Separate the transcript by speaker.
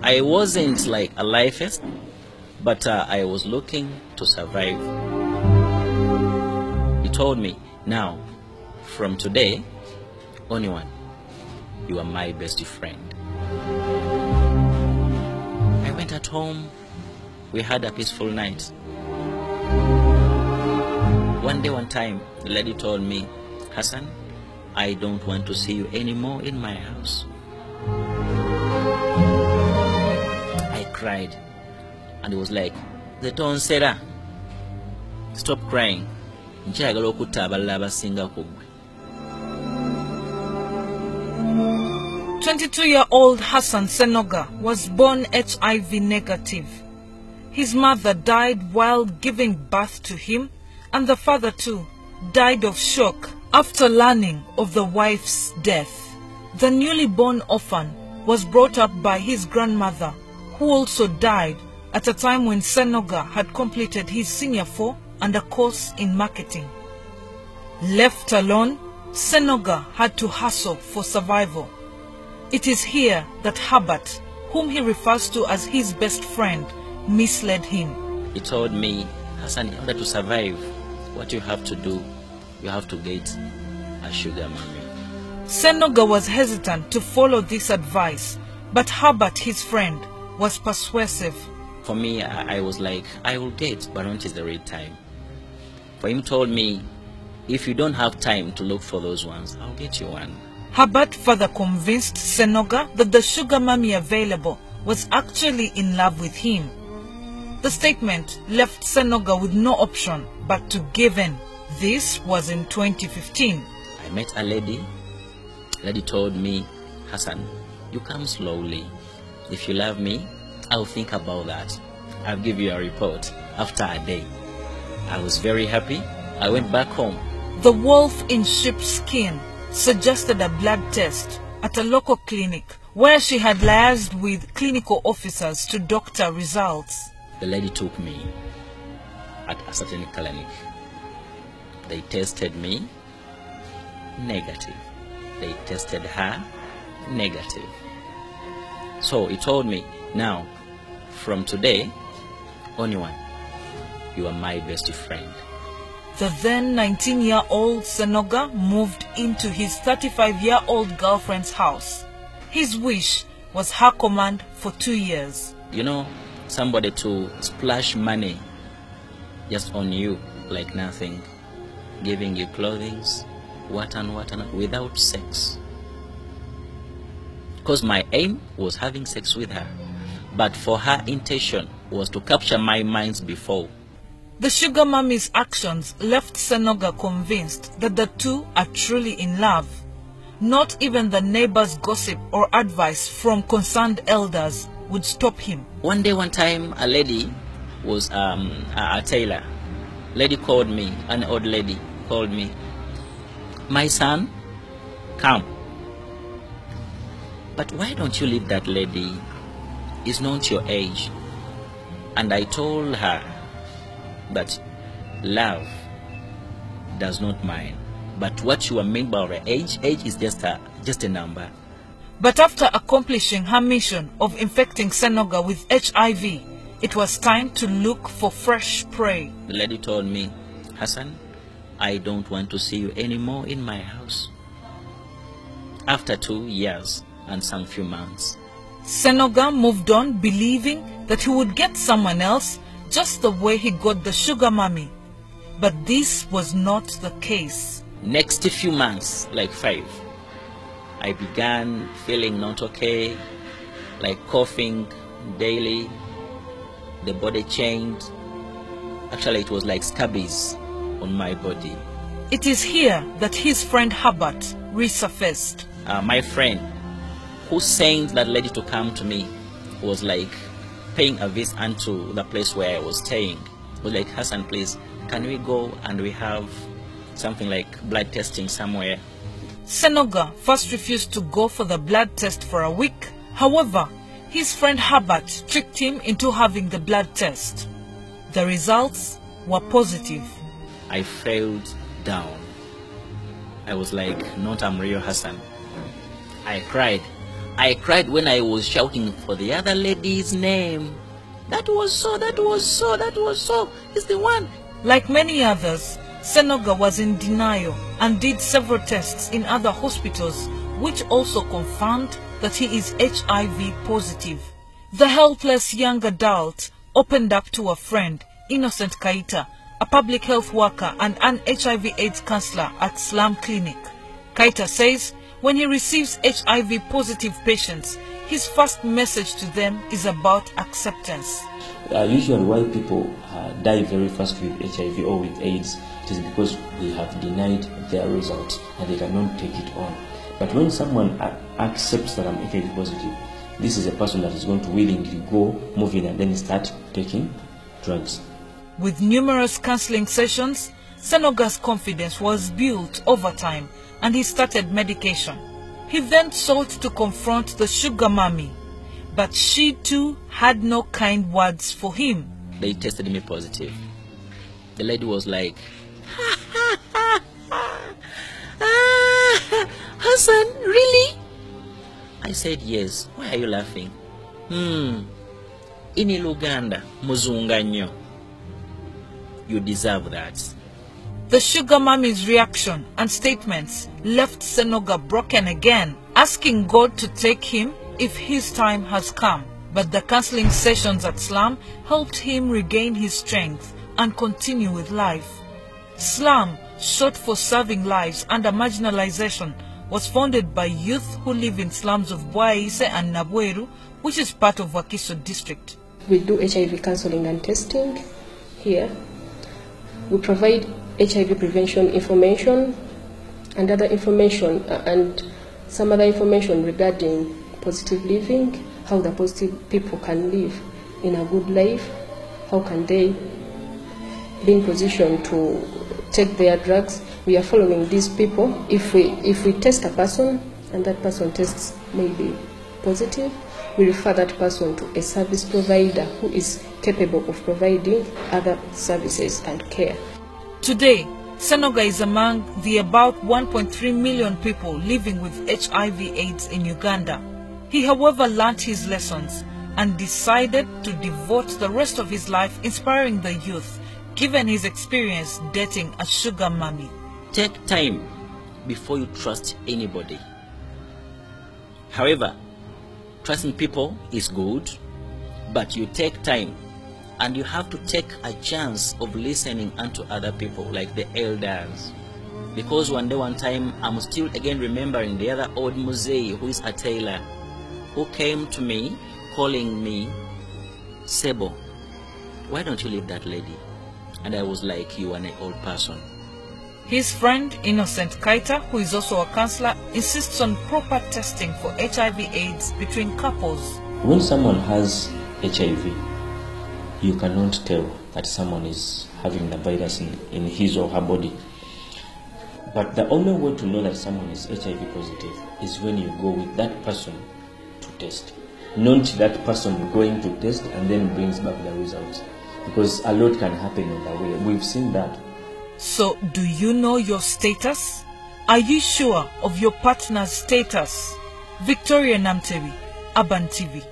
Speaker 1: I wasn't like a lifeist, but I was looking to survive. He told me, now, from today, only one, you are my best friend. I went at home. We had a peaceful night. One day, one time, the lady told me, Hassan, I don't want to see you anymore in my house. I cried, and it was like, the tone said, stop crying.
Speaker 2: 22-year-old Hassan Senoga was born HIV negative. His mother died while giving birth to him, and the father too died of shock after learning of the wife's death. The newly born orphan was brought up by his grandmother, who also died at a time when Senoga had completed his senior 4 and a course in marketing. Left alone, Senoga had to hustle for survival. It is here that Herbert, whom he refers to as his best friend, misled him.
Speaker 1: He told me, Hassan, in order to survive, what you have to do, you have to get a sugar mommy.
Speaker 2: Senoga was hesitant to follow this advice, but Herbert, his friend, was persuasive.
Speaker 1: For me, I was like, I will date, but when is the right time? For him told me, if you don't have time to look for those ones, I'll get you one.
Speaker 2: Herbert further convinced Senoga that the sugar mommy available was actually in love with him. The statement left Senoga with no option but to give in. This was in 2015.
Speaker 1: I met a lady. The lady told me, Hassan, you come slowly. If you love me, I'll think about that. I'll give you a report after a day. I was very happy. I went back home.
Speaker 2: The wolf in sheep's skin suggested a blood test at a local clinic where she had liaised with clinical officers to doctor results.
Speaker 1: The lady took me at a certain clinic. They tested me, negative. They tested her, negative. So he told me, now, from today, only one, you are my best friend.
Speaker 2: The then 19-year-old Senoga moved into his 35-year-old girlfriend's house. His wish was her command for 2 years.
Speaker 1: You know, somebody to splash money just on you like nothing, giving you clothing, what and without sex. Because my aim was having sex with her, but for her intention was to capture my mind before.
Speaker 2: The sugar mommy's actions left Senoga convinced that the two are truly in love. Not even the neighbors' gossip or advice from concerned elders would stop him.
Speaker 1: One day, one time, a lady was a tailor. Lady called me, an old lady called me. My son, come. But why don't you leave that lady? It's not your age. And I told her that love does not mind. But what you are meant by her age is just a number.
Speaker 2: But after accomplishing her mission of infecting Senoga with HIV, it was time to look for fresh prey.
Speaker 1: The lady told me, Hassan, I don't want to see you anymore in my house. After 2 years and some few months,
Speaker 2: Senoga moved on believing that he would get someone else just the way he got the sugar mommy. But this was not the case.
Speaker 1: Next few months, like 5, I began feeling not okay, like coughing daily. The body changed. Actually, it was like scabies on my body.
Speaker 2: It is here that his friend Herbert resurfaced.
Speaker 1: My friend, who sent that lady to come to me, was like paying a visit unto the place where I was staying. He was like, Hassan, please, can we go and we have something like blood testing somewhere?
Speaker 2: Senoga first refused to go for the blood test for a week. However, his friend Herbert tricked him into having the blood test. The results were positive.
Speaker 1: I felt down. I was like, not I'm real Hassan. I cried. I cried when I was shouting for the other lady's name. That was so, that was so, that was so. It's the one.
Speaker 2: Like many others, Senoga was in denial and did several tests in other hospitals, which also confirmed that he is HIV positive. The helpless young adult opened up to a friend, Innocent Kaita, a public health worker and an HIV/AIDS counselor at Slum Clinic. Kaita says when he receives HIV-positive patients, his first message to them is about acceptance.
Speaker 3: Usually why people die very fast with HIV or with AIDS, it is because they have denied their results and they cannot take it on. But when someone accepts that I'm HIV positive, this is a person that is going to willingly go, move in, and then start taking drugs.
Speaker 2: With numerous counseling sessions, Senoga's confidence was built over time and he started medication. He then sought to confront the sugar mommy, but she too had no kind words for him.
Speaker 1: They tested me positive. The lady was like, Hassan, really? I said, yes. Why are you laughing? Ini Luganda, muzunganyo. You deserve that.
Speaker 2: The sugar mommy's reaction and statements left Senoga broken again, asking God to take him if his time has come. But the counseling sessions at Slum helped him regain his strength and continue with life. Slum, short for Serving Lives Under Marginalization, was founded by youth who live in slums of Bwaise and Nabweru, which is part of Wakiso district.
Speaker 4: We do HIV counseling and testing here. We provide HIV prevention information and other information and some other information regarding positive living, how the positive people can live in a good life, how can they be in position to take their drugs. We are following these people. If we test a person and that person tests maybe positive, we refer that person to a service provider who is capable of providing other services and care.
Speaker 2: Today, Senoga is among the about 1.3 million people living with HIV/AIDS in Uganda. He, however, learnt his lessons and decided to devote the rest of his life inspiring the youth, given his experience dating a sugar mommy.
Speaker 1: Take time before you trust anybody. However, trusting people is good, but you take time and you have to take a chance of listening unto other people like the elders. Because one day, one time, I'm still again remembering the other old MEZAYA who is a tailor, who came to me calling me, Sebo, why don't you leave that lady? And I was like, you are an old person.
Speaker 2: His friend, Innocent Kaita, who is also a counselor, insists on proper testing for HIV/AIDS between couples.
Speaker 3: When someone has HIV, you cannot tell that someone is having the virus in his or her body. But the only way to know that someone is HIV positive is when you go with that person to test. Not that person going to test and then brings back the results. Because a lot can happen on the way. We've seen that.
Speaker 2: So, do you know your status? Are you sure of your partner's status? Victoria Namtevi, Urban TV.